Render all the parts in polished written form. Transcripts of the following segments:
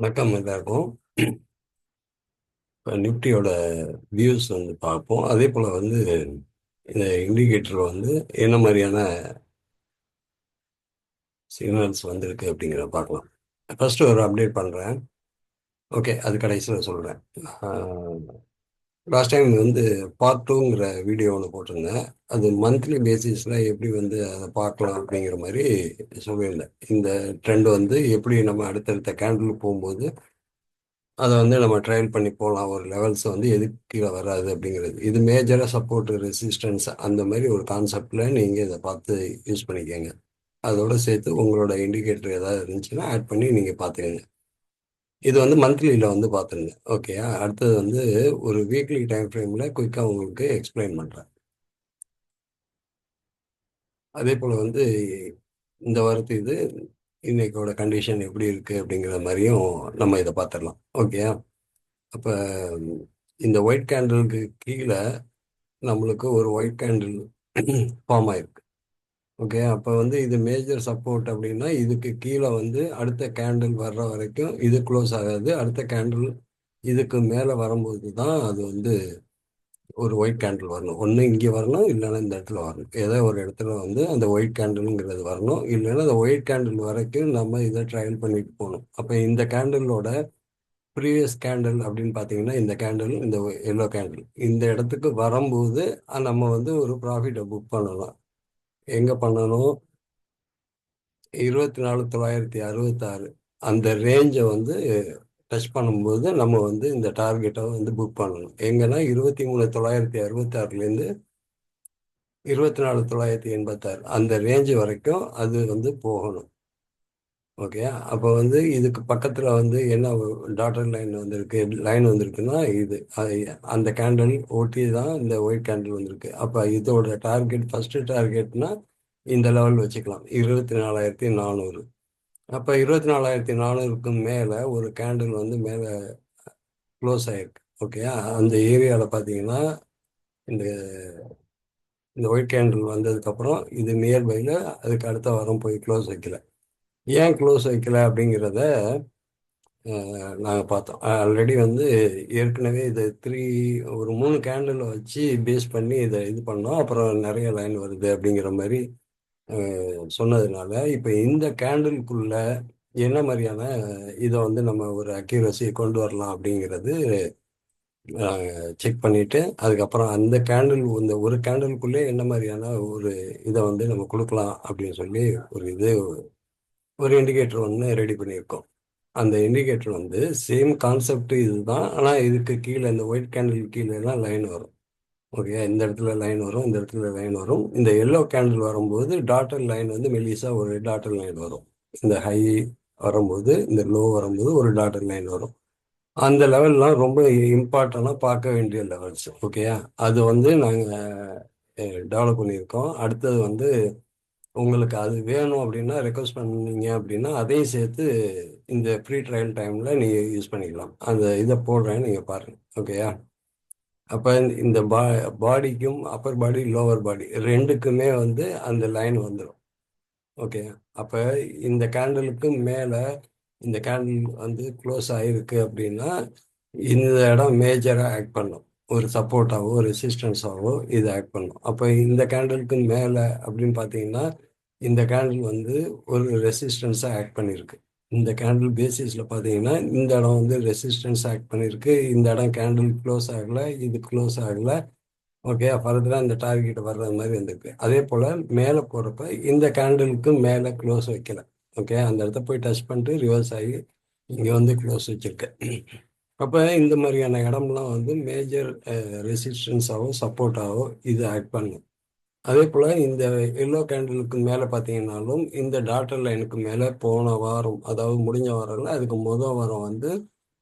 வணக்கம் எல்லாருக்கும். இப்போ நிஃப்டியோட வியூஸ் வந்து பார்ப்போம். அதே போல் வந்து இந்த இண்டிகேட்டர் வந்து என்ன மாதிரியான சிக்னல்ஸ் வந்திருக்கு அப்படிங்கிறத பார்க்கலாம். ஃபர்ஸ்ட் ஒரு அப்டேட் பண்ணுறேன். ஓகே, அது கடைசியில் சொல்கிறேன். லாஸ்ட் டைம் வந்து பார்ட் டூங்கிற வீடியோ ஒன்று போட்டிருந்தேன். அது மந்த்லி பேசிஸில் எப்படி வந்து அதை பார்க்கலாம் அப்படிங்கிற மாதிரி சொல்லியிருந்தேன். இந்த ட்ரெண்ட் வந்து எப்படி நம்ம அடுத்தடுத்த கேண்டில் போகும்போது அதை வந்து நம்ம ட்ரையல் பண்ணி போகலாம். ஒரு லெவல்ஸ் வந்து எதுக்கு கீழே வராது அப்படிங்கிறது. இது மேஜராக சப்போர்ட் ரெசிஸ்டன்ஸ் அந்த மாதிரி ஒரு கான்செப்டில் நீங்கள் இதை பார்த்து யூஸ் பண்ணிக்கோங்க. அதோட சேர்த்து உங்களோட இண்டிகேட்டர் ஏதாவது இருந்துச்சுன்னா ஆட் பண்ணி நீங்கள் பார்த்துக்கங்க. இது வந்து மந்த்லியில் வந்து பார்த்துருங்க. ஓகேயா? அடுத்தது வந்து ஒரு வீக்லி டைம் ஃப்ரேமில் குயிக்காக உங்களுக்கு எக்ஸ்பிளைன் பண்ணுறேன். அதே போல் வந்து இந்த வாரத்து இது இன்னைக்கோட கண்டிஷன் எப்படி இருக்குது அப்படிங்கிற மாதிரியும் நம்ம இதை பார்த்துடலாம். ஓகேயா? அப்போ இந்த ஒயிட் கேண்டலுக்கு கீழே நம்மளுக்கு ஒரு ஒயிட் கேண்டில் ஃபார்ம் ஆயிருக்கு. ஓகே, அப்போ வந்து இது மேஜர் சப்போர்ட் அப்படின்னா இதுக்கு கீழே வந்து அடுத்த கேண்டில் வர்ற வரைக்கும் இது க்ளோஸ் ஆகாது. அடுத்த கேண்டில் இதுக்கு மேலே வரும்போது தான் அது வந்து ஒரு ஒயிட் கேண்டில் வரணும். ஒன்று இங்கே வரணும், இல்லைன்னா இந்த இடத்துல வரணும். ஏதோ ஒரு இடத்துல வந்து அந்த ஒயிட் கேண்டிலுங்கிறது வரணும். இல்லைன்னா அந்த ஒயிட் கேண்டில் வரைக்கும் நம்ம இதை ட்ரையல் பண்ணிட்டு போகணும். அப்போ இந்த கேண்டிலோட ப்ரீவியஸ் கேண்டில் அப்படின்னு பார்த்தீங்கன்னா இந்த கேண்டில், இந்த எல்லோ கேண்டில் இந்த இடத்துக்கு வரும்போது நம்ம வந்து ஒரு ப்ராஃபிட்டை புக் பண்ணலாம். எங்கே பண்ணணும்? 24,966 அந்த ரேஞ்சை வந்து டச் பண்ணும்போது நம்ம வந்து இந்த டார்கெட்டை வந்து புக் பண்ணணும். எங்கன்னா 23,966லேருந்து 24,986 அந்த ரேஞ்சு வரைக்கும் அது வந்து போகணும். ஓகே, அப்போ வந்து இதுக்கு பக்கத்தில் வந்து என்ன டாட்டர் லைன் வந்திருக்கு, லைன் வந்திருக்குன்னா இது அந்த கேண்டில் ஓட்டி தான் இந்த ஒயிட் கேண்டில் வந்திருக்கு. அப்போ இதோட டார்கெட் ஃபஸ்ட்டு டார்கெட்னா இந்த லெவல் வச்சுக்கலாம், 24,400. அப்போ 24,400க்கு மேலே ஒரு கேண்டில் வந்து மேலே க்ளோஸ் ஆகிருக்கு. ஓகே, அந்த ஏரியாவில் பார்த்தீங்கன்னா இந்த இந்த ஒயிட் கேண்டில் வந்ததுக்கப்புறம் இது நியர்பையில் அதுக்கு அடுத்த வாரம் போய் க்ளோஸ் வைக்கல. ஏன் க்ளோஸ் வைக்கல அப்படிங்கிறத நாங்கள் பார்த்தோம். ஆல்ரெடி வந்து ஏற்கனவே இது ஒரு 3 கேண்டில் வச்சு பேஸ் பண்ணி இதை இது பண்ணோம். அப்புறம் நிறைய லைன் வருது அப்படிங்கிற மாதிரி சொன்னதுனால இப்போ இந்த கேண்டிலுக்குள்ள என்ன மாதிரியான இதை வந்து நம்ம ஒரு அக்யூரஸியை கொண்டு வரலாம் அப்படிங்கிறது செக் பண்ணிட்டு அதுக்கப்புறம் அந்த கேண்டில் இந்த ஒரு கேண்டிலுக்குள்ளே என்ன மாதிரியான ஒரு இதை வந்து நம்ம கொடுக்கலாம் அப்படின்னு சொல்லி ஒரு இண்டிகேட்டர் ஒன்று ரெடி பண்ணியிருக்கோம். அந்த இண்டிகேட்டர் வந்து சேம் கான்செப்ட் இதுதான். ஆனால் இதுக்கு கீழே இந்த ஒயிட் கேண்டில் கீழே எல்லாம் லைன் வரும். ஓகே, இந்த இடத்துல லைன் வரும், இந்த இடத்துல லைன் வரும். இந்த எல்லோ கேண்டில் வரும்போது டாட்டர் லைன் வந்து மெல்லிசா ஒரு டாட்டர் லைன் வரும். இந்த ஹை வரும்போது, இந்த லோ வரும்போது ஒரு டாட்டர் லைன் வரும். அந்த லெவல்லாம் ரொம்ப இம்பார்ட்டண்டாக பார்க்க வேண்டிய லெவல்ஸ். ஓகேயா? அது வந்து நாங்கள் டெவலப் பண்ணியிருக்கோம். அடுத்தது வந்து உங்களுக்கு அது வேணும் அப்படின்னா ரெக்வஸ்ட் பண்ணீங்க அப்படின்னா அதையும் சேர்த்து இந்த ஃப்ரீ ட்ரையல் டைமில் நீங்கள் யூஸ் பண்ணிக்கலாம். அந்த இதை போடுறேன், நீங்கள் பாருங்கள். ஓகேயா? அப்போ இந்த பாடிக்கும் அப்பர் பாடி லோவர் பாடி ரெண்டுக்குமே வந்து அந்த லைன் வந்துடும். ஓகே, அப்போ இந்த கேண்டலுக்கு மேலே இந்த கேண்டில் வந்து க்ளோஸ் ஆகிருக்கு அப்படின்னா இந்த இடம் மேஜராக ஆக்ட் பண்ணும். ஒரு சப்போர்ட்டாவோ ரெசிஸ்டன்ஸாவோ இது ஆக்ட் பண்ணும். அப்போ இந்த கேண்டிலுக்கு மேலே அப்படின்னு பார்த்தீங்கன்னா இந்த கேண்டில் வந்து ஒரு ரெசிஸ்டன்ஸாக ஆக்ட் பண்ணியிருக்கு. இந்த கேண்டில் பேசிஸில் பார்த்தீங்கன்னா இந்த இடம் வந்து ரெசிஸ்டன்ஸ் ஆக்ட் பண்ணியிருக்கு. இந்த இடம் கேண்டில் க்ளோஸ் ஆகலை, இது க்ளோஸ் ஆகலை. ஓகே, ஃபர்தராக இந்த டார்கெட் வர்ற மாதிரி வந்திருக்கு. அதே போல் மேலே போகிறப்ப இந்த கேண்டிலுக்கு மேலே க்ளோஸ் வைக்கல. ஓகே, அந்த இடத்த போய் டச் பண்ணிட்டு ரிவர்ஸ் ஆகி இங்கே வந்து க்ளோஸ் வச்சுருக்கேன். அப்போ இந்த மாதிரியான இடம்லாம் வந்து மேஜர் ரெசிஸ்டன்ஸாவோ சப்போர்ட்டாவோ இது ஆக்ட் பண்ணும். அதே போல் இந்த எல்லோ கேண்டிலுக்கு மேலே பார்த்தீங்கன்னாலும் இந்த டாட்டர் லைனுக்கு மேலே போன வாரம், அதாவது முடிஞ்ச வாரம்ல அதுக்கு முதல் வாரம் வந்து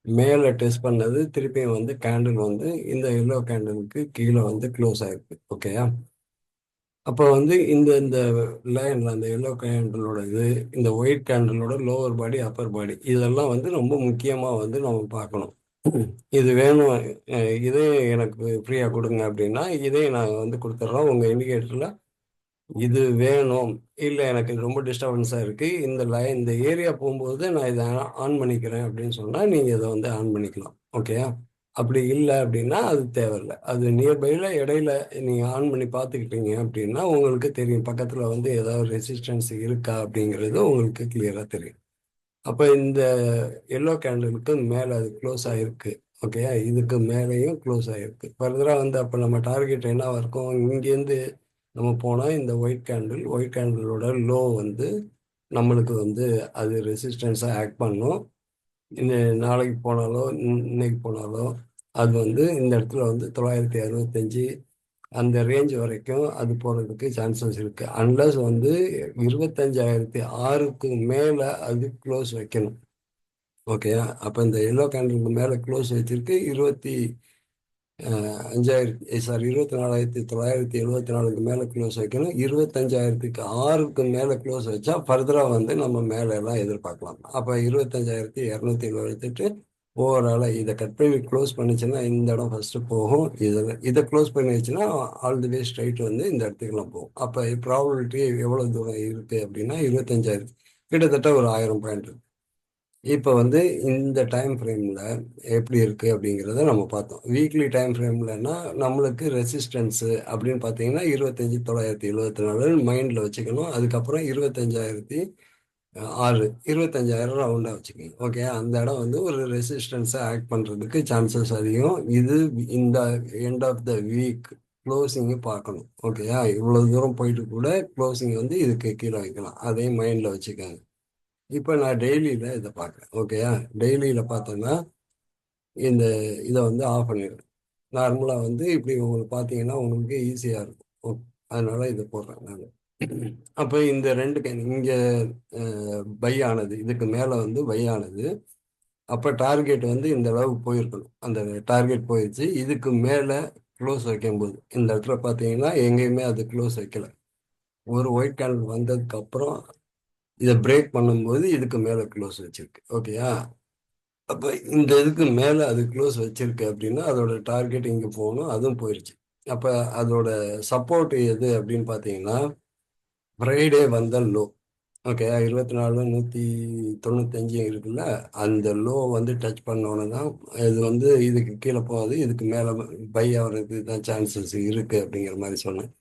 மேலே டெஸ்ட் பண்ணது திருப்பியும் வந்து கேண்டில் வந்து இந்த எல்லோ கேண்டிலுக்கு கீழே வந்து க்ளோஸ் ஆயிருக்கு. ஓகேயா? அப்போ வந்து இந்த இந்த லைனில் அந்த எல்லோ கேண்டிலோட இந்த ஒயிட் கேண்டிலோட லோவர் பாடி அப்பர் பாடி இதெல்லாம் வந்து ரொம்ப முக்கியமாக வந்து நம்ம பார்க்கணும். இது வேணும், இதே எனக்கு ஃப்ரீயாக கொடுங்க அப்படின்னா இதையும் நாங்கள் வந்து கொடுத்துட்றோம். உங்கள் இண்டிகேட்டரில் இது வேணும், இல்லை எனக்கு இது ரொம்ப டிஸ்டர்பன்ஸாக இருக்குது, இந்த ஏரியா போகும்போது நான் இதை ஆன் பண்ணிக்கிறேன் அப்படின்னு சொன்னால் நீங்கள் இதை வந்து ஆன் பண்ணிக்கலாம். ஓகே. அப்படி இல்லை அப்படின்னா அது தேவையில்லை. அது நியர்பையில் இடையில நீங்கள் ஆன் பண்ணி பார்த்துக்கிட்டீங்க அப்படின்னா உங்களுக்கு தெரியும் பக்கத்தில் வந்து ஏதாவது ரெசிஸ்டன்ஸ் இருக்கா அப்படிங்கிறது உங்களுக்கு கிளியராக தெரியும். அப்போ இந்த எல்லோ கேண்டலுக்கு மேலே அது க்ளோஸ் ஆகிருக்கு. ஓகே. இதுக்கு மேலேயும் க்ளோஸ் ஆகிருக்கு. ஃபர்தராக வந்து அப்போ நம்ம டார்கெட் என்னவா இருக்கும், இங்கேருந்து நம்ம போனால் இந்த ஒயிட் கேண்டிலோட லோ வந்து நம்மளுக்கு வந்து அது ரெசிஸ்டன்ஸாக ஆக்ட் பண்ணும். இந்த நாளைக்கு போனாலோ இன்னைக்கு போனாலோ அது வந்து இந்த இடத்துல வந்து 965 அந்த ரேஞ்ச் வரைக்கும் அது போகிறதுக்கு சான்சஸ் இருக்குது. அன்லஸ் வந்து 25,006க்கு மேலே அது க்ளோஸ் வைக்கணும். ஓகே. அப்போ இந்த எல்லோ கேண்டிலுக்கு மேலே க்ளோஸ் வச்சிருக்கு 24,974க்கு மேலே க்ளோஸ் வைக்கணும். 25,006க்கு மேலே க்ளோஸ் வச்சா ஃபர்தராக வந்து நம்ம மேலே எல்லாம் எதிர்பார்க்கலாம். அப்போ 25,278 ஓவராலாக இதை கட் பண்ணி க்ளோஸ் பண்ணிச்சுன்னா இந்த இடம் ஃபஸ்ட்டு போகும். இதை க்ளோஸ் பண்ணி வச்சுன்னா ஆல் தி வே ஸ்ட்ரைட் வந்து இந்த இடத்துக்குலாம் போகும். அப்போ ப்ராபபிலிட்டி எவ்வளோ தூரம் இருக்குது அப்படின்னா 25,000, கிட்டத்தட்ட ஒரு 1000 பாயிண்ட். இப்போ வந்து இந்த டைம் ஃப்ரேமில் எப்படி இருக்குது அப்படிங்கிறத நம்ம பார்த்தோம். வீக்லி டைம் ஃப்ரேம்லன்னா நம்மளுக்கு ரெசிஸ்டன்ஸு அப்படின்னு பார்த்தீங்கன்னா 25,974 மைண்டில் வச்சுக்கணும். அதுக்கப்புறம் 25,006, 25,000 ரவுண்டாக வச்சுக்கோங்க. ஓகே. அந்த இடம் வந்து ஒரு ரெசிஸ்டன்ஸை ஆக்ட் பண்ணுறதுக்கு சான்சஸ் அதிகம். இது இந்த எண்ட் ஆஃப் த வீக் க்ளோசிங்கு பார்க்கணும். ஓகேயா. இவ்வளோ தூரம் போயிட்டு கூட க்ளோசிங் வந்து இதுக்கு கீழே வைக்கலாம். அதையும் மைண்டில் வச்சுக்கோங்க. இப்போ நான் டெய்லியில் இதை பார்க்குறேன். ஓகேயா. டெய்லியில் பார்த்தோன்னா இந்த இதை வந்து ஆஃப் பண்ணிடுறேன். நார்மலாக வந்து இப்படி உங்களுக்கு பார்த்தீங்கன்னா உங்களுக்கு ஈஸியாக இருக்கும். அதனால இதை போடுறேன் நான். அப்போ இந்த ரெண்டு இங்கே பை ஆனது, இதுக்கு மேலே வந்து பை ஆனது. அப்போ டார்கெட் வந்து இந்த அளவுக்கு போயிருக்கணும். அந்த டார்கெட் போயிடுச்சு. இதுக்கு மேலே க்ளோஸ் வைக்கும்போது இந்த இடத்துல பார்த்தீங்கன்னா எங்கேயுமே அது க்ளோஸ் வைக்கல. ஒரு ஒயிட் கேண்டில் வந்ததுக்கு அப்புறம் இதை பிரேக் பண்ணும்போது இதுக்கு மேலே க்ளோஸ் வச்சிருக்கு. ஓகேயா. அப்போ இந்த இதுக்கு மேலே அது க்ளோஸ் வச்சிருக்கு அப்படின்னா அதோட டார்கெட் இங்கே போகணும், அதுவும் போயிடுச்சு. அப்போ அதோட சப்போர்ட் எது அப்படின்னு பார்த்தீங்கன்னா ஃப்ரைடே வந்த லோ. ஓகே. 24,195 இருக்குல்ல, அந்த லோ வந்து டச் பண்ணோன்னு தான் இது வந்து இதுக்கு கீழே போகாது, இதுக்கு மேலே பை ஆகிறதுக்கு தான் சான்சஸ் இருக்குது அப்படிங்கிற மாதிரி சொன்னேன்.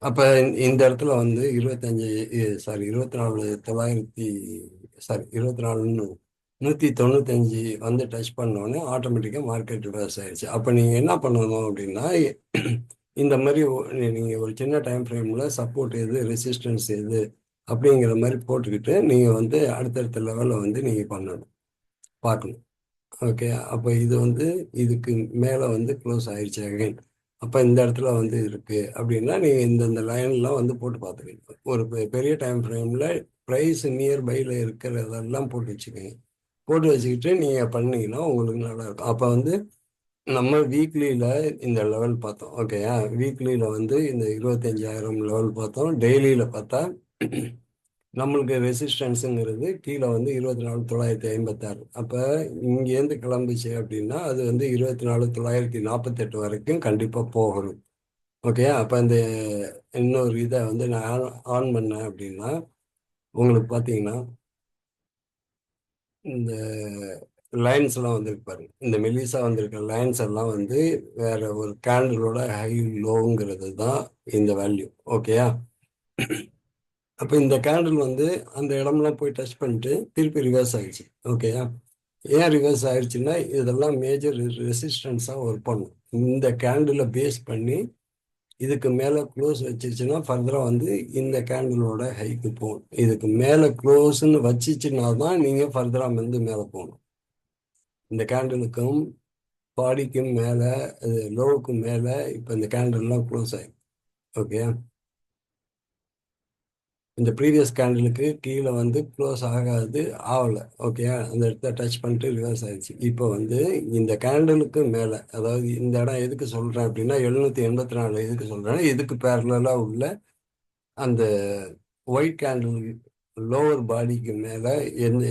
அப்போ இந்த இடத்துல வந்து 24,195 வந்து டச் பண்ணோன்னே ஆட்டோமேட்டிக்காக மார்க்கெட் ரிவர்ஸ் ஆயிடுச்சு. அப்போ நீங்கள் என்ன பண்ணணும் அப்படின்னா இந்த மாதிரி நீங்கள் ஒரு சின்ன டைம் ஃப்ரேமில் சப்போர்ட் எது ரெசிஸ்டன்ஸ் எது அப்படிங்கிற மாதிரி போட்டுக்கிட்டு நீங்கள் வந்து அடுத்தடுத்த லெவலில் வந்து நீங்கள் பண்ணணும், பார்க்கணும். ஓகே. அப்போ இது வந்து இதுக்கு மேலே வந்து க்ளோஸ் ஆயிடுச்சு அகைன். அப்போ இந்த இடத்துல வந்து இருக்குது அப்படின்னா நீங்கள் இந்த லைன்லாம் வந்து போட்டு பார்த்துக்கணும். ஒரு பெரிய டைம் ஃப்ரேமில் ப்ரைஸ் நியர்பையில் இருக்கிறதெல்லாம் போட்டு வச்சுக்கோங்க. போட்டு வச்சுக்கிட்டு நீங்கள் பண்ணீங்கன்னா உங்களுக்கு நல்லாயிருக்கும். அப்போ வந்து நம்ம வீக்லியில் இந்த லெவல் பார்த்தோம். ஓகேயா. வீக்லியில் வந்து இந்த 25,000 லெவல் பார்த்தோம். டெய்லியில் பார்த்தா நம்மளுக்கு ரெசிஸ்டன்ஸுங்கிறது கீழே வந்து 24,956. அப்போ இங்கேருந்து கிளம்பிச்சு அப்படின்னா அது வந்து 24,948 வரைக்கும் கண்டிப்பாக போகணும். ஓகே. அப்போ இந்த இன்னொரு இதை வந்து நான் ஆன் பண்ணேன் அப்படின்னா உங்களுக்கு பார்த்தீங்கன்னா இந்த லைன்ஸ் எல்லாம் வந்திருக்கு பாருங்க. இந்த மெலிசா வந்திருக்க லைன்ஸ் எல்லாம் வந்து வேற ஒரு கேண்டிலோட ஹை லோங்கிறது தான் இந்த வேல்யூ. ஓகேயா. அப்போ இந்த கேண்டில் வந்து அந்த இடம்லாம் போய் டச் பண்ணிட்டு திருப்பி ரிவர்ஸ் ஆயிடுச்சு. ஓகேயா. ஏன் ரிவர்ஸ் ஆயிடுச்சுன்னா இதெல்லாம் மேஜர் ரெசிஸ்டன்ஸாக ஒர்க் பண்ணும். இந்த கேண்டிலை பேஸ் பண்ணி இதுக்கு மேலே க்ளோஸ் வச்சிருச்சுன்னா ஃபர்தராக வந்து இந்த கேண்டிலோட ஹைக்கு போகணும். இதுக்கு மேலே க்ளோஸ்ன்னு வச்சிச்சுன்னா தான் நீங்கள் ஃபர்தராக வந்து மேலே போகணும். இந்த கேண்டிலுக்கும் பாடிக்கும் மேலே, அது லோவுக்கும் மேலே இப்போ இந்த கேண்டில்லாம் க்ளோஸ் ஆகிடும். ஓகே. இந்த ப்ரீவியஸ் கேண்டிலுக்கு கீழே வந்து க்ளோஸ் ஆகாது, ஆகலை. ஓகே. அந்த இடத்த டச் பண்ணிட்டு ரிவர்ஸ் ஆயிடுச்சு. இப்போ வந்து இந்த கேண்டிலுக்கு மேலே, அதாவது இந்த இடம் எதுக்கு சொல்கிறேன் அப்படின்னா 784 எதுக்கு சொல்கிறேன்னா இதுக்கு பேரலாக உள்ள அந்த ஒயிட் கேண்டில் லோவர் பாடிக்கு மேலே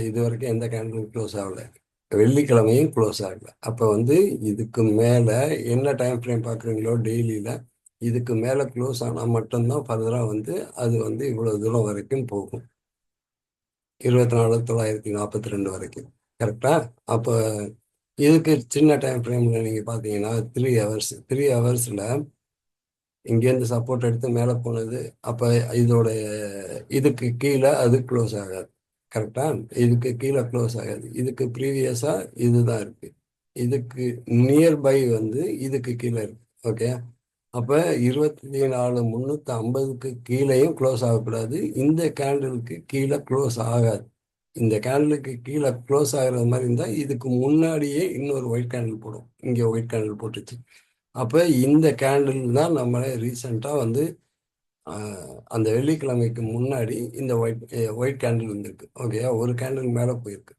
இது வரைக்கும் எந்த கேண்டிலும் க்ளோஸ் ஆகலை, வெள்ளிக்கிழமையும் க்ளோஸ் ஆகலை. அப்போ வந்து இதுக்கு மேலே என்ன டைம் ஃப்ரேம் பார்க்குறீங்களோ டெய்லியில் இதுக்கு மேலே க்ளோஸ் ஆனால் மட்டும்தான் ஃபர்தராக வந்து அது வந்து இவ்வளோ தூரம் வரைக்கும் போகும். 24,942 வரைக்கும். கரெக்டா? அப்போ இதுக்கு சின்ன டைம் ஃப்ரேமில் நீங்கள் பார்த்தீங்கன்னா 3 ஹவர்ஸ். 3 ஹவர்ஸில் இங்கேருந்து சப்போர்ட் எடுத்து மேலே போனது. அப்போ இதோட இதுக்கு கீழே அது க்ளோஸ் ஆகாது. கரெக்டா? இதுக்கு கீழே க்ளோஸ் ஆகாது. இதுக்கு ப்ரீவியஸாக இதுதான் இருக்கு. இதுக்கு நியர்பை வந்து இதுக்கு கீழே இருக்கு. ஓகே. அப்போ 24,350க்கு கீழேயும் க்ளோஸ் ஆகக்கூடாது. இந்த கேண்டிலுக்கு கீழே க்ளோஸ் ஆகாது. இந்த கேண்டிலுக்கு கீழே க்ளோஸ் ஆகுறது மாதிரி இருந்தால் இதுக்கு முன்னாடியே இன்னொரு ஒயிட் கேண்டில் போடும். இங்கே ஒயிட் கேண்டில் போட்டுச்சு. அப்போ இந்த கேண்டில் தான் நம்மளை ரீசெண்டாக வந்து அந்த வெள்ளிக்கிழமைக்கு முன்னாடி இந்த ஒயிட் கேண்டில் வந்திருக்கு. ஓகே, ஒரு கேண்டில் மேலே போயிருக்கு.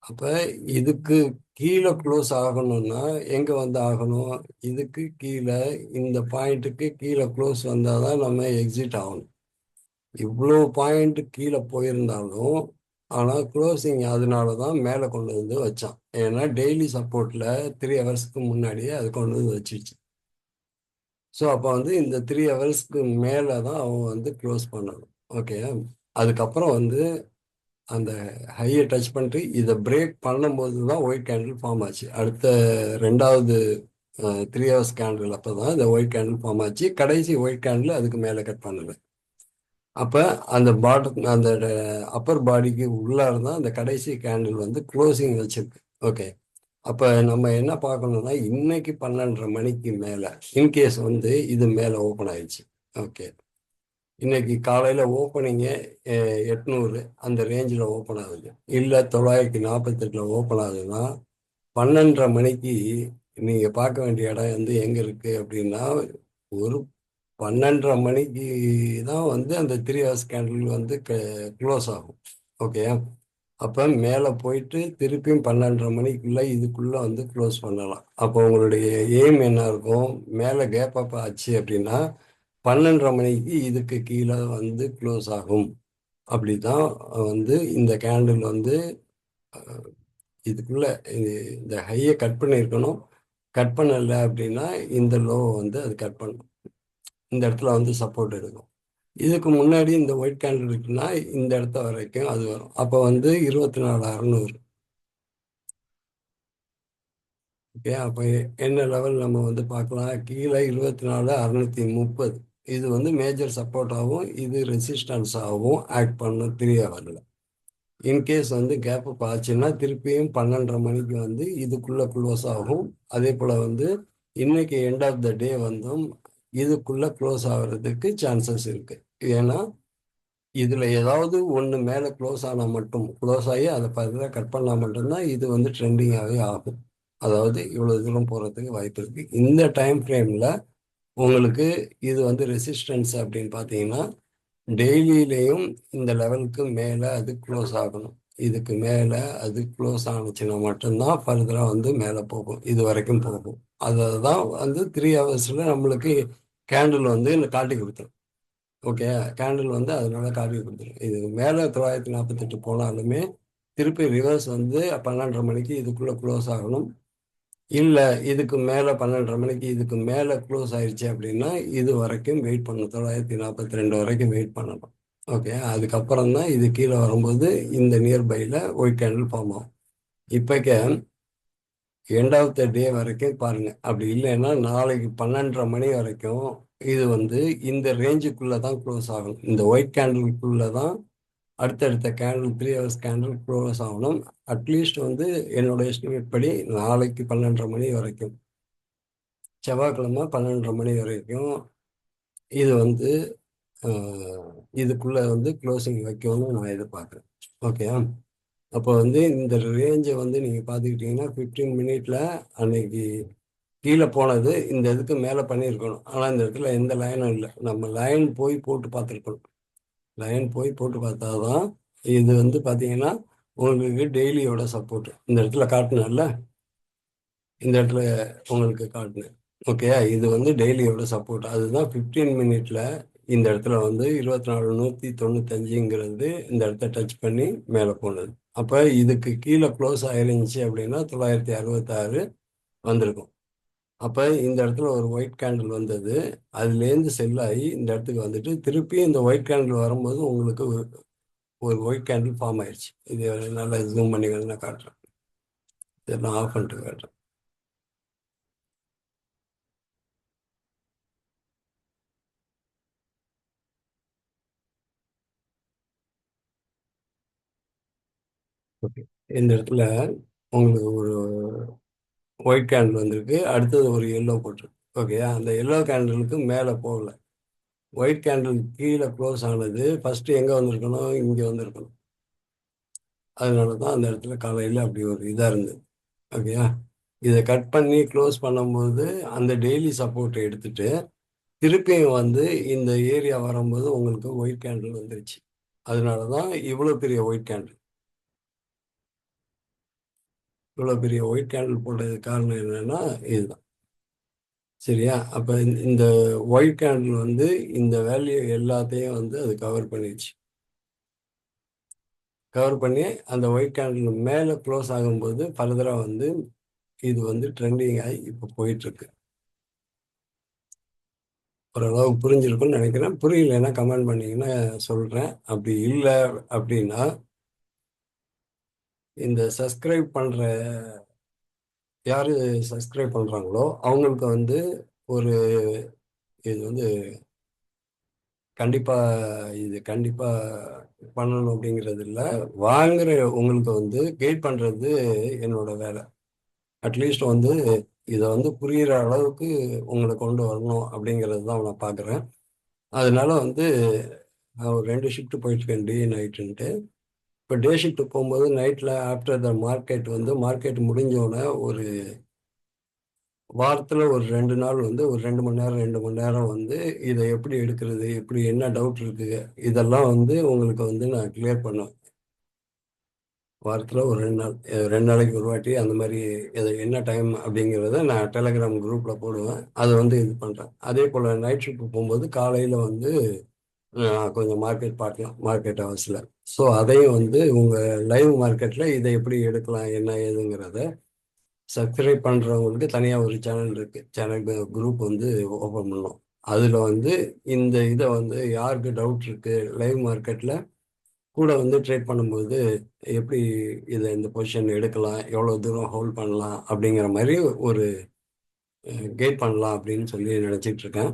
அப்போ இதுக்கு கீழே க்ளோஸ் ஆகணும்னா எங்கே வந்து ஆகணும்? இதுக்கு கீழே இந்த பாயிண்ட்டுக்கு கீழே க்ளோஸ் வந்தால் தான் நம்ம எக்ஸிட் ஆகணும். இவ்வளோ பாயிண்ட் கீழே போயிருந்தாலும் ஆனால் க்ளோசிங் அதனால தான் மேலே கொண்டு வந்து வச்சான். ஏன்னா டெய்லி சப்போர்ட்டில் 3 ஹவர்ஸ்க்கு முன்னாடியே அது கொண்டு வந்து வச்சிருச்சு. ஸோ அப்போ வந்து இந்த 3 ஹவர்ஸ்க்கு மேலே தான் அவன் வந்து க்ளோஸ் பண்ணணும். ஓகே. அதுக்கப்புறம் வந்து அந்த ஹையை டச் பண்ணிட்டு இதை பிரேக் பண்ணும்போது தான் ஒயிட் கேண்டில் ஃபார்ம் ஆச்சு. அடுத்த ரெண்டாவது 3 ஹவர்ஸ் கேண்டில் அப்போ தான் இந்த ஒயிட் கேண்டில் ஃபார்ம் ஆச்சு. கடைசி ஒயிட் கேண்டில் அதுக்கு மேலே கட் பண்ணலை. அப்போ அந்த அந்த அப்பர் பாடிக்கு உள்ளார தான் அந்த கடைசி கேண்டில் வந்து க்ளோசிங் வச்சிருக்கு. ஓகே. அப்போ நம்ம என்ன பார்க்கணும்னா இன்னைக்கு 12:30 மணிக்கு மேலே இன்கேஸ் வந்து இது மேலே ஓப்பன் ஆயிடுச்சு. ஓகே. இன்னைக்கு காலையில் ஓப்பனிங்கு 800 அந்த ரேஞ்சில் ஓப்பன் ஆகுது, இல்லை 948 ஓப்பன் ஆகுதுன்னா 12:30 மணிக்கு நீங்கள் பார்க்க வேண்டிய இடம் வந்து எங்கே இருக்குது அப்படின்னா ஒரு 12:30 மணிக்கு தான் வந்து அந்த 3 ஹவர்ஸ் கேண்டில் வந்து க்ளோஸ் ஆகும். ஓகே. அப்போ மேலே போயிட்டு திருப்பியும் 12:30 மணிக்குள்ளே இதுக்குள்ளே வந்து க்ளோஸ் பண்ணலாம். அப்போ உங்களுடைய எய்ம் என்ன இருக்கும்? மேலே கேப் அப் ஆச்சு அப்படின்னா 12:30 மணிக்கு இதுக்கு கீழே வந்து க்ளோஸ் ஆகும். அப்படி தான் வந்து இந்த கேண்டில் வந்து இதுக்குள்ளே இந்த ஹையை கட் பண்ணியிருக்கணும். கட் பண்ணலை அப்படின்னா இந்த லோ வந்து அது கட் பண்ணும். இந்த இடத்துல வந்து சப்போர்ட் எடுக்கும். இதுக்கு முன்னாடி இந்த ஒயிட் கேண்டில் இருக்குன்னா இந்த இடத்த வரைக்கும் அது வரும். அப்போ வந்து 24,600. ஓகே. அப்போ என்ன லெவல் நம்ம வந்து பார்க்கலாம்? கீழே 24,630. இது வந்து மேஜர் சப்போர்ட்டாகவும் இது ரெசிஸ்டன்ஸாகவும் ஆக்ட் பண்ணும் 3 ஹவரில். இன்கேஸ் வந்து கேப் அப் ஆச்சுன்னா திருப்பியும் 12:30 மணிக்கு வந்து இதுக்குள்ளே க்ளோஸ் ஆகும். அதே போல் வந்து இன்னைக்கு எண்ட் ஆஃப் த டே வந்தும் இதுக்குள்ளே க்ளோஸ் ஆகிறதுக்கு சான்சஸ் இருக்குது. ஏன்னா இதில் ஏதாவது ஒன்று மேலே க்ளோஸ் ஆனால் மட்டும் க்ளோஸ் ஆகி அதை ஃபர்தராக கட் பண்ணால் மட்டும்தான் இது வந்து ட்ரெண்டிங்காகவே ஆகும். அதாவது இவ்வளோ தூரம் போகிறதுக்கு வாய்ப்பு இருக்குது. இந்த டைம் ஃப்ரேமில் உங்களுக்கு இது வந்து ரெசிஸ்டன்ஸ் அப்படின்னு பார்த்தீங்கன்னா டெய்லியிலையும் இந்த லெவலுக்கு மேலே அது க்ளோஸ் ஆகணும். இதுக்கு மேலே அது க்ளோஸ் ஆனுச்சுன்னா மட்டும்தான் ஃபர்தராக வந்து மேலே போகும். இது வரைக்கும் போகும். அதை தான் வந்து 3 ஹவர்ஸில் நம்மளுக்கு கேண்டில் வந்து காட்டி கொடுத்துரும். ஓகே. கேண்டில் வந்து அதனால காப்பி கொடுத்துரும். இது மேலே 948 போனாலுமே திருப்பி ரிவர்ஸ் வந்து 12:30 மணிக்கு இதுக்குள்ளே க்ளோஸ் ஆகணும். இல்லை இதுக்கு மேலே 12:30 மணிக்கு இதுக்கு மேலே க்ளோஸ் ஆயிடுச்சு அப்படின்னா இது வரைக்கும் வெயிட் பண்ணணும். 942 வரைக்கும் வெயிட் பண்ணணும். ஓகே. அதுக்கப்புறம் தான் இது கீழே வரும்போது இந்த நியர்பையில் ஒயிட் கேண்டில் ஃபார்ம் ஆகும். இப்போக்கே எண்ட் ஆஃப் த டே வரைக்கும் பாருங்க. அப்படி இல்லைன்னா நாளைக்கு 12:30 மணி வரைக்கும் இது வந்து இந்த ரேஞ்சுக்குள்ளே தான் க்ளோஸ் ஆகணும். இந்த ஒயிட் கேண்டிலுக்குள்ளே தான் அடுத்தடுத்த கேண்டில் 3 ஹவர்ஸ் கேண்டில் க்ளோஸ் ஆகணும். அட்லீஸ்ட் வந்து என்னோட எஸ்டிமேட் படி நாளைக்கு 12:30 மணி வரைக்கும், செவ்வாய்க்கிழமை 12:30 மணி வரைக்கும் இது வந்து இதுக்குள்ளே வந்து க்ளோசிங் வைக்கணும்னு நான் எதிர்பார்க்குறேன். ஓகே. அப்போ வந்து இந்த ரேஞ்சை வந்து நீங்கள் பார்த்துக்கிட்டிங்கன்னா 15 மினிட்ல அன்னைக்கு கீழே போனது இந்த இதுக்கு மேலே பண்ணியிருக்கணும். ஆனால் இந்த இடத்துல எந்த லைனும் இல்லை. நம்ம லைன் போய் போட்டு பார்த்துருக்கணும். லைன் போய் போட்டு பார்த்தா தான் இது வந்து பார்த்தீங்கன்னா உங்களுக்கு டெய்லியோட சப்போர்ட் இந்த இடத்துல காட்டினேன்ல, இந்த இடத்துல உங்களுக்கு காட்டினேன். ஓகே. இது வந்து டெய்லியோட சப்போர்ட். அதுதான் 15 மினிட்ல இந்த இடத்துல வந்து 24,195ங்கிறது இந்த இடத்த டச் பண்ணி மேலே போனது. அப்போ இதுக்கு கீழே க்ளோஸ் ஆயிருந்துச்சு அப்படின்னா 966 வந்திருக்கும். அப்போ இந்த இடத்துல ஒரு ஒயிட் கேண்டில் வந்தது. அதுலேருந்து செல் ஆகி இந்த இடத்துக்கு வந்துட்டு திருப்பி இந்த ஒயிட் கேண்டில் வரும்போது உங்களுக்கு ஒரு ஒயிட் கேண்டில் ஃபார்ம் ஆயிடுச்சு. இது நல்லா ஜூம் பண்ணி நான் காட்டுறேன். இதை நான் ஆஃப் பண்ணிட்டு காட்டுறேன். ஓகே. இந்த இடத்துல உங்களுக்கு ஒரு ஒயிட் கேண்டில் வந்திருக்கு, அடுத்தது ஒரு எல்லோ போட்டிருக்கு. ஓகே, அந்த எல்லோ கேண்டிலுக்கு மேலே போகல. ஒயிட் கேண்டில் கீழே க்ளோஸ் ஆனது ஃபர்ஸ்ட் எங்கே வந்திருக்கணும்? இங்கே வந்திருக்கணும். அதனால தான் அந்த இடத்துல காலையில் அப்படி ஒரு இதாக இருந்தது. ஓகேயா, இதை கட் பண்ணி க்ளோஸ் பண்ணும்போது அந்த டெய்லி சப்போர்ட்டை எடுத்துட்டு திருப்பியும் வந்து இந்த ஏரியா வரும்போது உங்களுக்கு ஒயிட் கேண்டில் வந்துருச்சு. அதனால தான் இவ்வளோ பெரிய ஒயிட் கேண்டில். இவ்வளோ பெரிய ஒயிட் கேண்டில் போட்டதுக்கு காரணம் என்னன்னா இதுதான். சரியா, அப்போ இந்த ஒயிட் கேண்டில் வந்து இந்த வேல்யூ எல்லாத்தையும் வந்து அது கவர் பண்ணிடுச்சு. கவர் பண்ணி அந்த ஒயிட் கேண்டில் மேலே க்ளோஸ் ஆகும்போது ஃபர்தராக வந்து இது வந்து ட்ரெண்டிங் ஆகி இப்போ போயிட்டுருக்கு. ஓரளவுக்கு புரிஞ்சிருக்கும்னு நினைக்கிறேன். புரியலைன்னா கமெண்ட் பண்ணிங்கன்னா சொல்கிறேன். அப்படி இல்லை அப்படின்னா இந்த சப்ஸ்கிரைப் பண்ணுற யார் சப்ஸ்கிரைப் பண்ணுறாங்களோ அவங்களுக்கு வந்து ஒரு இது வந்து கண்டிப்பாக பண்ணணும் அப்படிங்கிறது இல்லை. வாங்குற உங்களுக்கு வந்து கைட் பண்ணுறது என்னோட வேலை. அட்லீஸ்ட் வந்து இதை வந்து புரிகிற அளவுக்கு உங்களை கொண்டு வரணும் அப்படிங்கிறது தான் நான் பார்க்குறேன். அதனால வந்து நான் ஒரு 2 ஷிஃப்ட் போயிட்டுருக்கேன், டே நைட்டுன்ட்டு. இப்போ டே ஷிஃப்ட் போகும்போது நைட்டில் ஆஃப்டர் த மார்க்கெட் வந்து மார்க்கெட் முடிஞ்சோடனே ஒரு வாரத்தில் ஒரு 2 நாள் வந்து ஒரு 2 மணி நேரம் 2 மணி நேரம் வந்து இதை எப்படி எடுக்கிறது, எப்படி என்ன டவுட் இருக்குது, இதெல்லாம் வந்து உங்களுக்கு வந்து நான் கிளியர் பண்ணுவேன். வாரத்தில் ஒரு 2 நாள், 2 நாளைக்கு ஒரு வாட்டி அந்த மாதிரி இது என்ன டைம் அப்படிங்கிறத நான் டெலகிராம் குரூப்பில் போடுவேன். அதை வந்து இது பண்ணுறேன். அதே போல் நைட் ஷிஃப்ட் போகும்போது காலையில் வந்து கொஞ்சம் மார்க்கெட் பார்க்கலாம், மார்க்கெட் ஹவர்ஸில். ஸோ அதையும் வந்து உங்கள் லைவ் மார்க்கெட்டில் இதை எப்படி எடுக்கலாம் என்ன ஏதுங்கிறத சப்ஸ்கிரைப் பண்ணுறவங்களுக்கு தனியாக ஒரு சேனல் இருக்குது. சேனல் குரூப் வந்து ஓப்பன் பண்ணோம். அதில் வந்து இந்த இதை வந்து யாருக்கு டவுட் இருக்குது லைவ் மார்க்கெட்டில் கூட வந்து ட்ரேட் பண்ணும்போது எப்படி இதை இந்த பொசிஷன் எடுக்கலாம், எவ்வளோ தூரம் ஹோல்ட் பண்ணலாம் அப்படிங்கிற மாதிரி ஒரு கைட் பண்ணலாம் அப்படின்னு சொல்லி நினச்சிட்டு இருக்கேன்.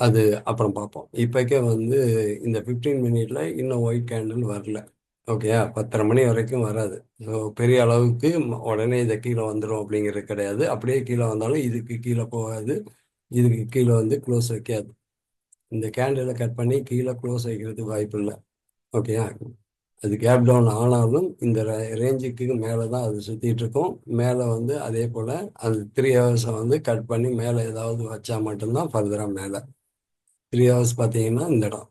அது அப்புறம் பார்ப்போம். இப்போக்கே வந்து இந்த 15 மினிட்ல இன்னும் ஒயிட் கேண்டில் வரல. ஓகேயா, 10:30 மணி வரைக்கும் வராது. ஸோ பெரிய அளவுக்கு உடனே இதை கீழே வந்துடும் அப்படிங்கிறது கிடையாது. அப்படியே கீழே வந்தாலும் இதுக்கு கீழே போகாது, இதுக்கு கீழே வந்து க்ளோஸ் வைக்காது. இந்த கேண்டிலை கட் பண்ணி கீழே க்ளோஸ் வைக்கிறதுக்கு வாய்ப்பு இல்லை. ஓகேயா, அது கேப் டவுன் ஆனாலும் இந்த ரேஞ்சுக்கு மேலே தான் அது சுற்றிட்டு இருக்கும். மேலே வந்து அதே போல் அந்த 3 ஹவர்ஸை வந்து கட் பண்ணி மேலே ஏதாவது வச்சா மட்டும்தான் ஃபர்தராக மேலே. 3 ஹவர்ஸ் பார்த்தீங்கன்னா இந்த இடம்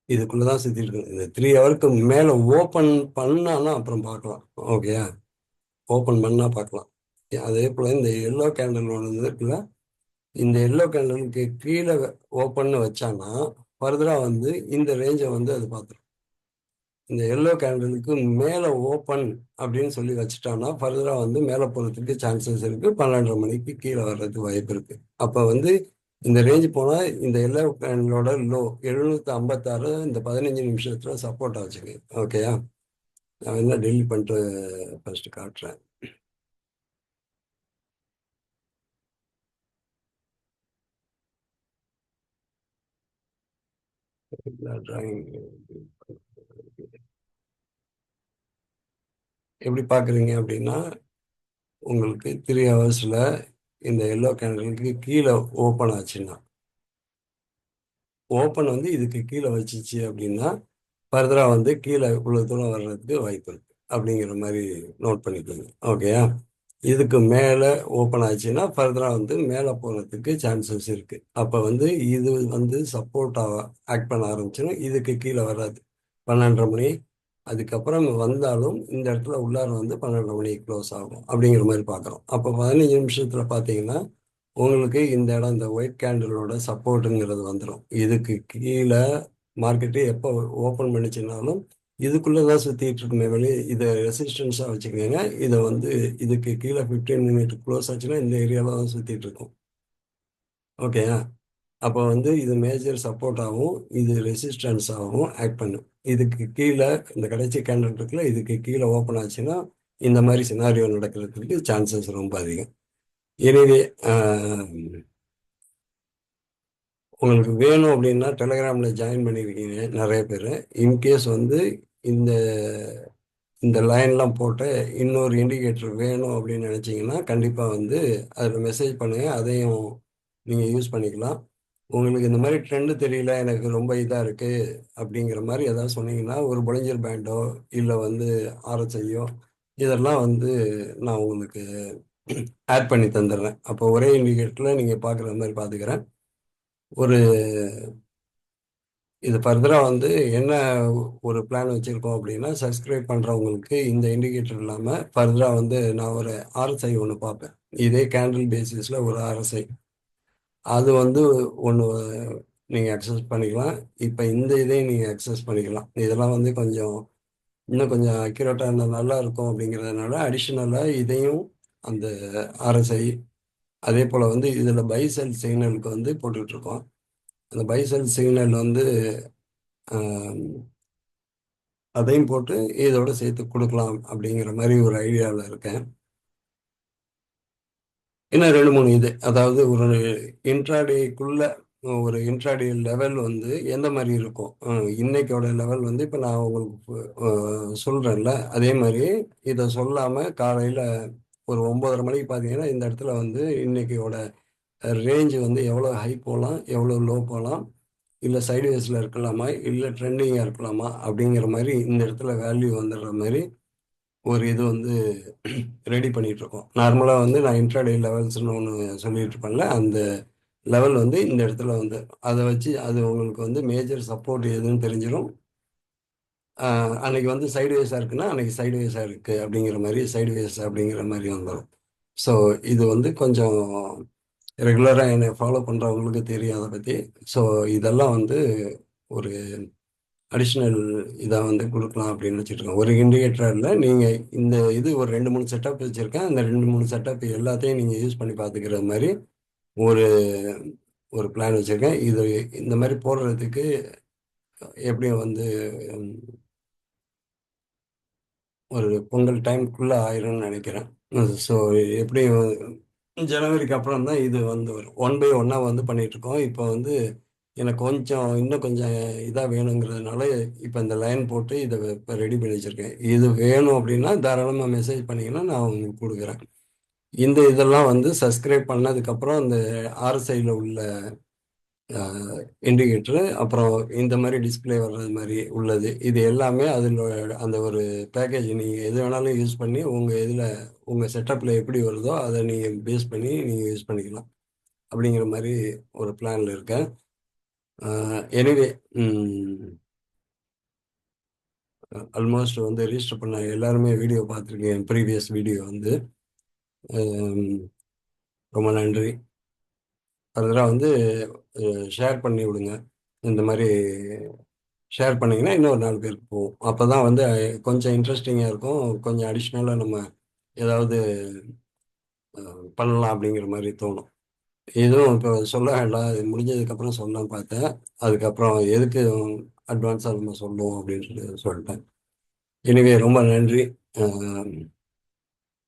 இதுக்குள்ளே தான் சுற்றிட்டு இருக்கு. இந்த 3 ஹவருக்கு மேலே ஓப்பன் பண்ணான்னா அப்புறம் பார்க்கலாம். ஓகேயா, ஓப்பன் பண்ணால் பார்க்கலாம். அதே போல் இந்த எல்லோ கேண்டில் ஒன்று இருக்குல்ல, இந்த எல்லோ கேண்டலுக்கு கீழே ஓப்பன்னு வச்சான்னா ஃபர்தராக வந்து இந்த ரேஞ்சை வந்து அது பார்த்துரும். இந்த எல்லோ கேண்டலுக்கு மேலே ஓப்பன் அப்படின்னு சொல்லி வச்சுட்டான்னா ஃபர்தராக வந்து மேலே போகிறதுக்கு சான்சஸ் இருக்குது. 12:30 மணிக்கு கீழே வர்றதுக்கு வாய்ப்பு இருக்குது. அப்போ வந்து இந்த ரேஞ்ச் போனால் இந்த எல்லோ கேண்டலோட லோ 756 இந்த 15 நிமிஷத்தில் சப்போர்ட் ஆச்சுங்க. ஓகேயா, நான் என்ன டெலிட் பண்ணிட்டு ஃபர்ஸ்ட் காட்டுறேன். டிராயிங் எப்படி பார்க்குறீங்க அப்படின்னா உங்களுக்கு 3 ஹவர்ஸில் இந்த எல்லோ கேண்டலுக்கு கீழே ஓப்பன் ஆச்சுன்னா, ஓப்பன் வந்து இதுக்கு கீழே வச்சிச்சு அப்படின்னா ஃபர்தராக வந்து கீழே இவ்வளோ தூரம் வர்றதுக்கு வாய்ப்பு இருக்குது அப்படிங்கிற மாதிரி நோட் பண்ணிக்கோங்க. ஓகேயா, இதுக்கு மேலே ஓப்பன் ஆச்சுன்னா ஃபர்தராக வந்து மேலே போகிறதுக்கு சான்சஸ் இருக்குது. அப்போ வந்து இது வந்து சப்போர்ட்டாக ஆக்ட் பண்ண ஆரம்பிச்சிடும். இதுக்கு கீழே வராது. 12:30 மணி அதுக்கப்புறம் வந்தாலும் இந்த இடத்துல உள்ளார வந்து 12:30 மணிக்கு க்ளோஸ் ஆகும் அப்படிங்கிற மாதிரி பார்க்குறோம். அப்போ 15 நிமிஷத்தில் பார்த்தீங்கன்னா உங்களுக்கு இந்த இடம் இந்த ஒயிட் கேண்டிலோட சப்போர்ட்டுங்கிறது வந்துடும். இதுக்கு கீழே மார்க்கெட்டு எப்போ ஓப்பன் பண்ணிச்சுனாலும் இதுக்குள்ளதான் சுத்திட்டு இருக்குமே வெளியே. இதை ரெசிஸ்டன்ஸா வச்சுக்கோங்க. இதை வந்து இதுக்கு கீழே 15 மினிட் க்ளோஸ் ஆச்சுன்னா இந்த ஏரியால தான் சுத்திட்டு இருக்கும். ஓகேயா? அப்போ வந்து இது மேஜர் சப்போர்ட்டாகவும் இது ரெசிஸ்டன்ஸாகவும் ஆக்ட் பண்ணும். இதுக்கு கீழே இந்த கடைசி கேண்டல் இருக்குல்ல, இதுக்கு கீழே ஓப்பன் ஆச்சுன்னா இந்த மாதிரி சினாரியோ நடக்கிறதுக்கு சான்சஸ் ரொம்ப அதிகம். எனவே உங்களுக்கு வேணும் அப்படின்னா டெலகிராமில் ஜாயின் பண்ணியிருக்கீங்க நிறைய பேர். இன்கேஸ் வந்து இந்த இந்த லைன்லாம் போட்டு இன்னொரு இண்டிகேட்டர் வேணும் அப்படின்னு நினச்சிங்கன்னா கண்டிப்பாக வந்து அதில் மெசேஜ் பண்ணுங்கள். அதையும் நீங்கள் யூஸ் பண்ணிக்கலாம். உங்களுக்கு இந்த மாதிரி ட்ரெண்டு தெரியல, எனக்கு ரொம்ப இதாக இருக்குது அப்படிங்கிற மாதிரி ஏதாவது சொன்னீங்கன்னா ஒரு பொலிஞ்சர் பேண்டோ இல்லை வந்து ஆர்எஸ்ஐயோ இதெல்லாம் வந்து நான் உங்களுக்கு ஆட் பண்ணி தந்துடுறேன். அப்போ ஒரே இண்டிகேட்டரில் நீங்கள் பார்க்குற மாதிரி பார்த்துக்கிறேன். ஒரு இது ஃபர்தராக வந்து என்ன ஒரு பிளான் வச்சுருக்கோம் அப்படின்னா, சப்ஸ்கிரைப் பண்ணுறவங்களுக்கு இந்த இண்டிகேட்டர் இல்லாமல் ஃபர்தராக வந்து நான் ஒரு ஆர்எஸ்ஐ ஒன்று பார்ப்பேன். இதே கேண்டில் பேசிஸில் ஒரு ஆர்எஸ்ஐ அது வந்து ஒன்று நீங்கள் அக்சஸ் பண்ணிக்கலாம். இப்போ இந்த இதையும் நீங்கள் அக்சஸ் பண்ணிக்கலாம். இதெல்லாம் வந்து கொஞ்சம் இன்னும் கொஞ்சம் அக்யூரேட்டாக இருந்தால் நல்லா இருக்கும் அப்படிங்கிறதுனால அடிஷ்னலாக இதையும் அந்த ஆர்எஸ்ஐ அதே போல் வந்து இதில் பைசெல் சிக்னலுக்கு வந்து போட்டுட்ருக்கோம். அந்த பைசெல் சிக்னல் வந்து அதையும் போட்டு இதோட சேர்த்து கொடுக்கலாம் அப்படிங்கிற மாதிரி ஒரு ஐடியாவில் இருக்கேன். இன்னும் 2 3 இது அதாவது ஒரு இன்ட்ராடேக்குள்ள ஒரு இன்ட்ராடே லெவல் வந்து எந்த மாதிரி இருக்கும். இன்னைக்கோட லெவல் வந்து இப்போ நான் உங்களுக்கு சொல்கிறேன்ல, அதே மாதிரி இதை சொல்லாமல் காலையில் ஒரு 9:30 மணிக்கு பார்த்தீங்கன்னா இந்த இடத்துல வந்து இன்னைக்கோட ரேஞ்ச் வந்து எவ்வளோ ஹை போகலாம், எவ்வளோ லோ போகலாம், இல்லை சைட்வேஸில் இருக்கலாமா, இல்லை ட்ரெண்டிங்காக இருக்கலாமா அப்படிங்கிற மாதிரி இந்த இடத்துல வேல்யூ வந்துடுற மாதிரி ஒரு இது வந்து ரெடி பண்ணிட்டு இருக்கோம். நார்மலாக வந்து நான் இன்ட்ராடே லெவல்ஸ்னு ஒன்று சொல்லிட்டு இருப்பேன்ல, அந்த லெவல் வந்து இந்த இடத்துல வந்து அதை வச்சு அது உங்களுக்கு வந்து மேஜர் சப்போர்ட் எதுன்னு தெரிஞ்சிடும். அன்னைக்கு வந்து சைடுவேஸாக இருக்குன்னா அன்னைக்கு சைடுவேஸாக இருக்குது அப்படிங்கிற மாதிரி சைடுவேஸ் அப்படிங்கிற மாதிரி வந்துடும். ஸோ இது வந்து கொஞ்சம் ரெகுலராக என்னை ஃபாலோ பண்ணுறவங்களுக்கு தெரியும் அதை பற்றி. ஸோ இதெல்லாம் வந்து ஒரு அடிஷ்னல் இதை வந்து கொடுக்கலாம் அப்படின்னு வச்சுருக்கேன். ஒரு இண்டிகேட்டரில் நீங்கள் இந்த இது ஒரு 2 3 செட்டப் வச்சுருக்கேன். அந்த 2 3 செட்டப் எல்லாத்தையும் நீங்கள் யூஸ் பண்ணி பார்த்துக்கிற மாதிரி ஒரு ஒரு பிளான் வச்சுருக்கேன். இது இந்த மாதிரி போடுறதுக்கு எப்படியும் வந்து உம், ஒரு பொங்கல் டைம்குள்ளே ஆயிரும்னு நினைக்கிறேன். ஸோ எப்படியும் ஜனவரிக்கு அப்புறம் தான் இது வந்து வரும். 1 by 1 வந்து பண்ணிகிட்ருக்கோம். இப்போ வந்து எனக்கு கொஞ்சம் இன்னும் கொஞ்சம் இதாக வேணுங்கிறதுனால இப்போ இந்த லைன் போட்டு இதை இப்போ ரெடி பண்ணி வச்சுருக்கேன். இது வேணும் அப்படின்னா தாராளமாக மெசேஜ் பண்ணிங்கன்னா நான் உங்களுக்கு கொடுக்குறேன். இந்த இதெல்லாம் வந்து சப்ஸ்கிரைப் பண்ணதுக்கப்புறம் இந்த ஆர்எஸ்ஐயில் உள்ள இண்டிகேட்டரு அப்புறம் இந்த மாதிரி டிஸ்பிளே வர்றது மாதிரி உள்ளது, இது எல்லாமே அதில் அந்த ஒரு பேக்கேஜ் நீங்கள் எது வேணாலும் யூஸ் பண்ணி உங்கள் இதில் உங்கள் செட்டப்பில் எப்படி வருதோ அதை நீங்கள் பேஸ் பண்ணி நீங்கள் யூஸ் பண்ணிக்கலாம் அப்படிங்கிற மாதிரி ஒரு பிளானில் இருக்கேன். எனிவே ஆல்மோஸ்ட் வந்து ரிஜிஸ்டர் பண்ண எல்லாருமே வீடியோ பார்த்துருக்கேன். ப்ரீவியஸ் வீடியோ வந்து ரொம்ப நன்றி. ஃபர்தராக வந்து ஷேர் பண்ணி விடுங்க. இந்த மாதிரி ஷேர் பண்ணிங்கன்னா இன்னொரு 4 பேருக்கு போகும். அப்போ தான் வந்து கொஞ்சம் இன்ட்ரெஸ்டிங்காக இருக்கும். கொஞ்சம் அடிஷ்னலாக நம்ம ஏதாவது பண்ணலாம் அப்படிங்கிற மாதிரி தோணும். எதுவும் இப்போ சொல்ல வேண்டாம், இது முடிஞ்சதுக்கப்புறம் சொல்லலாம் பார்த்தேன். அதுக்கப்புறம் எதுக்கு அட்வான்ஸாக நம்ம சொல்லுவோம் அப்படின்னு சொல்லிட்டேன். எனவே ரொம்ப நன்றி.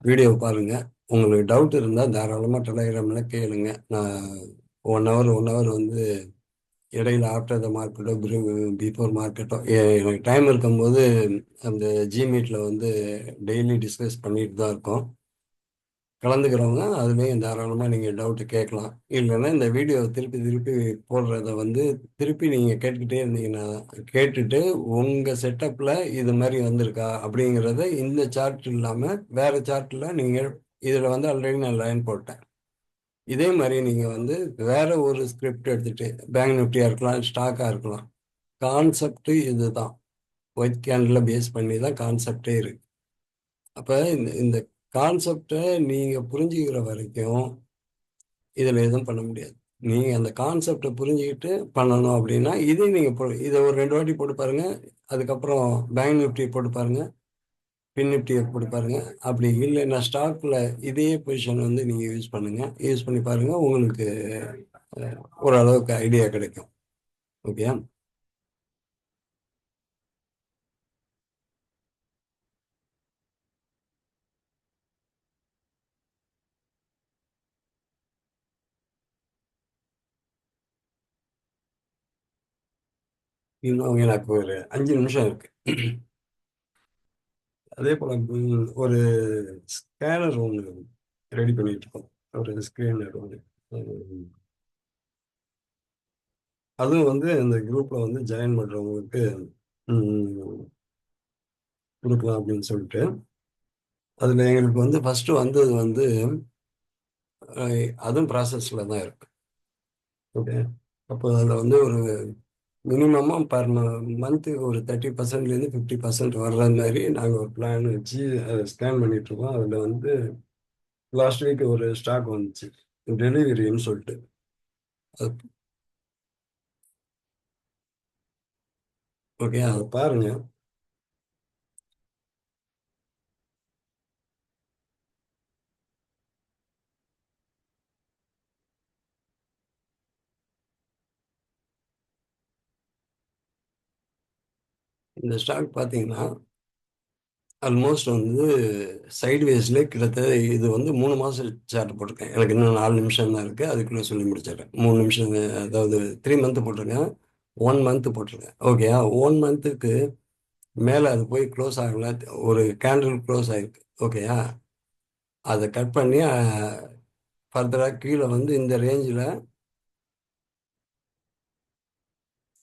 வீடியோ பாருங்கள். உங்களுக்கு டவுட் இருந்தால் தாராளமாக டெலகிராமில் கேளுங்க. நான் 1 ஹவர் வந்து இடையில ஆஃப்டர் த மார்க்கெட்டோ பிஃபோர் மார்க்கெட்டோ எனக்கு டைம் இருக்கும்போது அந்த ஜிமீட்டில் வந்து டெய்லி டிஸ்கஸ் பண்ணிட்டு தான் இருக்கோம். கலந்துக்கிறவங்க அதுலேயும் தாராளமாக நீங்கள் டவுட்டு கேட்கலாம். இல்லைன்னா இந்த வீடியோ திருப்பி திருப்பி போடுறத வந்து திருப்பி நீங்கள் கேட்டுக்கிட்டே இருந்தீங்கன்னா கேட்டுட்டு உங்கள் செட்டப்பில் இது மாதிரி வந்திருக்கா அப்படிங்கிறத இந்த சார்ட் இல்லாமல் வேறு சார்ட்டில் நீங்கள் இதில் வந்து ஆல்ரெடி நான் லைன் போட்டேன். இதே மாதிரி நீங்கள் வந்து வேற ஒரு ஸ்கிரிப்ட் எடுத்துகிட்டு பேங்க் நிஃப்டியாக இருக்கலாம், ஸ்டாக்காக இருக்கலாம், கான்செப்ட் இதுதான். ஒயிட் கேண்டில் பேஸ் பண்ணி தான் கான்செப்டே இருக்கு. அப்போ இந்த இந்த கான்செப்டை நீங்கள் புரிஞ்சுக்கிற வரைக்கும் இதில் எதுவும் பண்ண முடியாது. நீங்கள் அந்த கான்செப்டை புரிஞ்சுக்கிட்டு பண்ணணும் அப்படின்னா இதே நீங்கள் இதை ஒரு 2 வாட்டி போட்டு பாருங்கள். அதுக்கப்புறம் பேங்க் நிஃப்டி போட்டு பாருங்க, பின் நிஃப்டியை போட்டு பாருங்க. அப்படி இல்லைன்னா ஸ்டாக்ல இதே பொசிஷன் வந்து நீங்க யூஸ் பண்ணுங்க. யூஸ் பண்ணி பாருங்க, உங்களுக்கு ஓரளவுக்கு ஐடியா கிடைக்கும். ஓகே. இன்னும் எனக்கு ஒரு 5 நிமிஷம் இருக்கு. அதே போல ஒரு ஸ்கேனர் ஒன்று ரெடி பண்ணிட்டு இருக்கோம். ஒரு ஸ்கேனர் ஒன்று. உம், அதுவும் வந்து இந்த குரூப்ல வந்து ஜாயின் பண்றவங்களுக்கு உம், கொடுக்கலாம் அப்படின்னு சொல்லிட்டு, அதுல எங்களுக்கு வந்து ஃபர்ஸ்ட் வந்தது வந்து அதுவும் ப்ராசஸ்ல தான் இருக்கு. ஓகே. அப்போ அதில் வந்து ஒரு மினிமமாக பர் மந்த்துக்கு ஒரு 30%லேருந்து 50% வர்ற மாதிரி நாங்கள் ஒரு பிளான் வச்சு அதை ஸ்கேன் பண்ணிட்டு இருக்கோம். அதில் வந்து லாஸ்ட் வீக் ஒரு ஸ்டாக் வந்துச்சு, டெலிவரின்னு சொல்லிட்டு. அது ஓகே, அதை பாருங்க. இந்த ஸ்டாக் பார்த்தீங்கன்னா ஆல்மோஸ்ட் வந்து சைட்வேஸ்ல கிட்டத்தட்ட இது வந்து 3 மாதம் சார்ட் போட்டிருக்கேன். எனக்கு இன்னும் 4 நிமிஷம் தான் இருக்குது, அதுக்குள்ளே சொல்லி முடிச்சிடுறேன். 3 நிமிஷம், அதாவது 3 மந்த் போட்டிருக்கேன், 1 மந்த் போட்டிருக்கேன். ஓகே. 1 மந்த்துக்கு மேலே அது போய் க்ளோஸ் ஆகல, ஒரு கேண்டில் க்ளோஸ் ஆயிருக்கு. ஓகேயா. அதை கட் பண்ணி ஃபர்தராக கீழே வந்து இந்த ரேஞ்சில்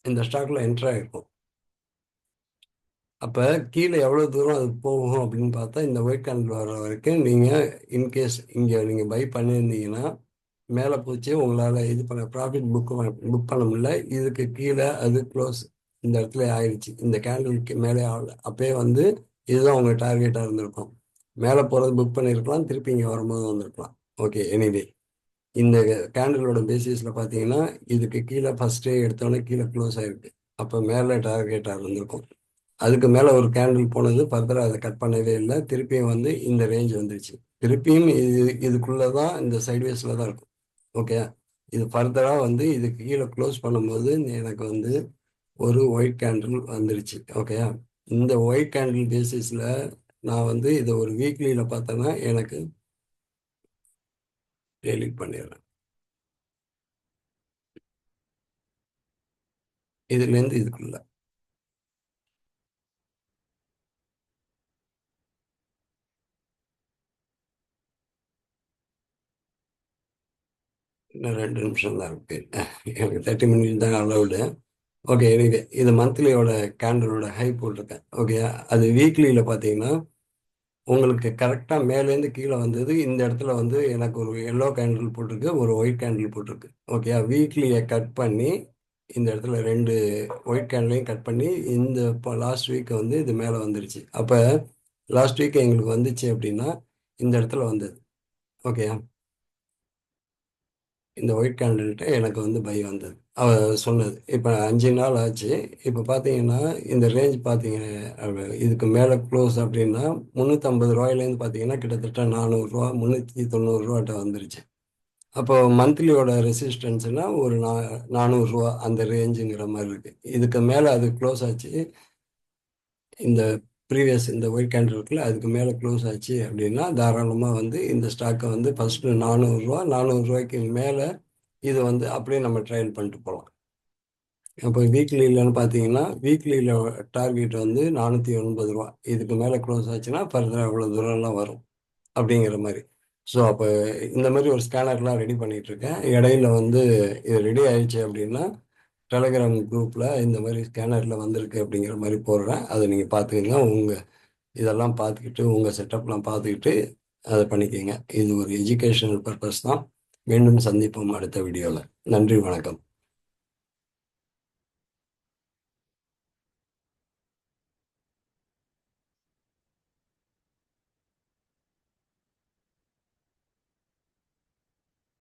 இந்த ஸ்டாக்ல என்ட்ரு ஆகிருக்கும். அப்போ கீழே எவ்வளோ தூரம் அது போகும் அப்படின்னு பார்த்தா, இந்த ஒயிட் கேண்டில் வர வரைக்கும் நீங்கள் இன்கேஸ் இங்கே நீங்கள் பை பண்ணியிருந்தீங்கன்னா மேலே போச்சு, உங்களால் இது பண்ண ப்ராஃபிட் புக் பண்ண முடியல. இதுக்கு கீழே அது க்ளோஸ் இந்த இடத்துல ஆயிடுச்சு, இந்த கேண்டிலுக்கு மேலே ஆகல. அப்பயே வந்து இதுதான் உங்கள் டார்கெட்டாக இருந்திருக்கும். மேலே போகிறது புக் பண்ணியிருக்கலாம், திருப்பி இங்கே வரும்போது வந்திருக்கலாம். ஓகே. எனிவே, இந்த கேண்டிலோட பேசிஸில் பார்த்தீங்கன்னா இதுக்கு கீழே ஃபஸ்ட்டே எடுத்தோடனே கீழே க்ளோஸ் ஆயிருக்கு. அப்போ மேலே டார்கெட்டாக இருந்திருக்கும். அதுக்கு மேலே ஒரு கேண்டில் போனது, ஃபர்தராக அதை கட் பண்ணவே இல்லை, திருப்பியும் வந்து இந்த ரேஞ்ச் வந்துருச்சு. திருப்பியும் இதுக்குள்ளே தான், இந்த சைட்வேஸில் தான் இருக்கும். ஓகே. இது ஃபர்தராக வந்து இதுக்கு கீழே க்ளோஸ் பண்ணும்போது எனக்கு வந்து ஒரு ஒயிட் கேண்டில் வந்துருச்சு. ஓகே. இந்த ஒயிட் கேண்டில் பேசிஸில் நான் வந்து இதை ஒரு வீக்லியில் பார்த்தேன்னா எனக்கு டெலிட் பண்ணிடுறேன். இதுலேருந்து இதுக்குள்ள இன்னும் 2 நிமிஷம் தான் இருக்கு. எனக்கு 30 மினிட் தான் அலௌடு. ஓகே. எனிவே, இது மந்த்லியோட கேண்டலோட ஹை போட்டிருக்கேன். ஓகே. அது வீக்லியில் பார்த்தீங்கன்னா உங்களுக்கு கரெக்டாக மேலேருந்து கீழே வந்தது. இந்த இடத்துல வந்து எனக்கு ஒரு எல்லோ கேண்டில் போட்டிருக்கு, ஒரு ஒயிட் கேண்டில் போட்டிருக்கு. ஓகே. வீக்லியை கட் பண்ணி இந்த இடத்துல ரெண்டு ஒயிட் கேண்டிலையும் கட் பண்ணி இந்த இப்போ லாஸ்ட் வீக் வந்து இது மேலே வந்துருச்சு. அப்போ லாஸ்ட் வீக் எங்களுக்கு வந்துச்சு அப்படின்னா இந்த இடத்துல வந்தது. ஓகே. இந்த ஒயிட் கேண்டில்கிட்ட எனக்கு வந்து பை வந்தது. அவ சொன்னது இப்போ 5 நாள் ஆச்சு. இப்போ பார்த்தீங்கன்னா இந்த ரேஞ்ச் பார்த்தீங்க, இதுக்கு மேலே க்ளோஸ் அப்படின்னா 350 ரூபாயிலேருந்து பார்த்தீங்கன்னா கிட்டத்தட்ட 400 ரூபா, 390 ரூபாட்ட வந்துருச்சு. அப்போ மந்த்லியோட ரெசிஸ்டன்ஸ்னா ஒரு 400 ரூபா அந்த ரேஞ்சுங்கிற மாதிரி இருக்கு. இதுக்கு மேலே அது க்ளோஸ் ஆச்சு, இந்த ப்ரீவியஸ் இந்த ஒயிட் கேண்டில் இருக்குல்ல, அதுக்கு மேலே க்ளோஸ் ஆச்சு அப்படின்னா தாராளமாக வந்து இந்த ஸ்டாக்கை வந்து ஃபஸ்ட்டு 400 ரூபா, 400 ரூபாய்க்கு மேலே இது வந்து அப்படியே நம்ம ட்ரையல் பண்ணிட்டு போகலாம். அப்போ வீக்லியிலன்னு பார்த்தீங்கன்னா வீக்லியில் டார்கெட் வந்து 480 ரூபா. இதுக்கு மேலே க்ளோஸ் ஆச்சுன்னா ஃபர்தராக அவ்வளோ தூரம்லாம் வரும் அப்படிங்கிற மாதிரி. ஸோ அப்போ இந்த மாதிரி ஒரு ஸ்கேனர்லாம் ரெடி பண்ணிட்டு இருக்கேன். இடையில வந்து இது ரெடி ஆயிடுச்சு அப்படின்னா டெலகிராம் குரூப்பில் இந்த மாதிரி ஸ்கேனரில் வந்திருக்கு அப்படிங்கிற மாதிரி போடுறேன். அதை நீங்கள் பார்த்துக்கங்க. உங்கள் இதெல்லாம் பார்த்துக்கிட்டு உங்கள் செட்டப்லாம் பார்த்துக்கிட்டு அதை பண்ணிக்கோங்க. இது ஒரு எஜுகேஷனல் பர்பஸ் தான். மீண்டும் சந்திப்போம் அடுத்த வீடியோவில். நன்றி, வணக்கம்.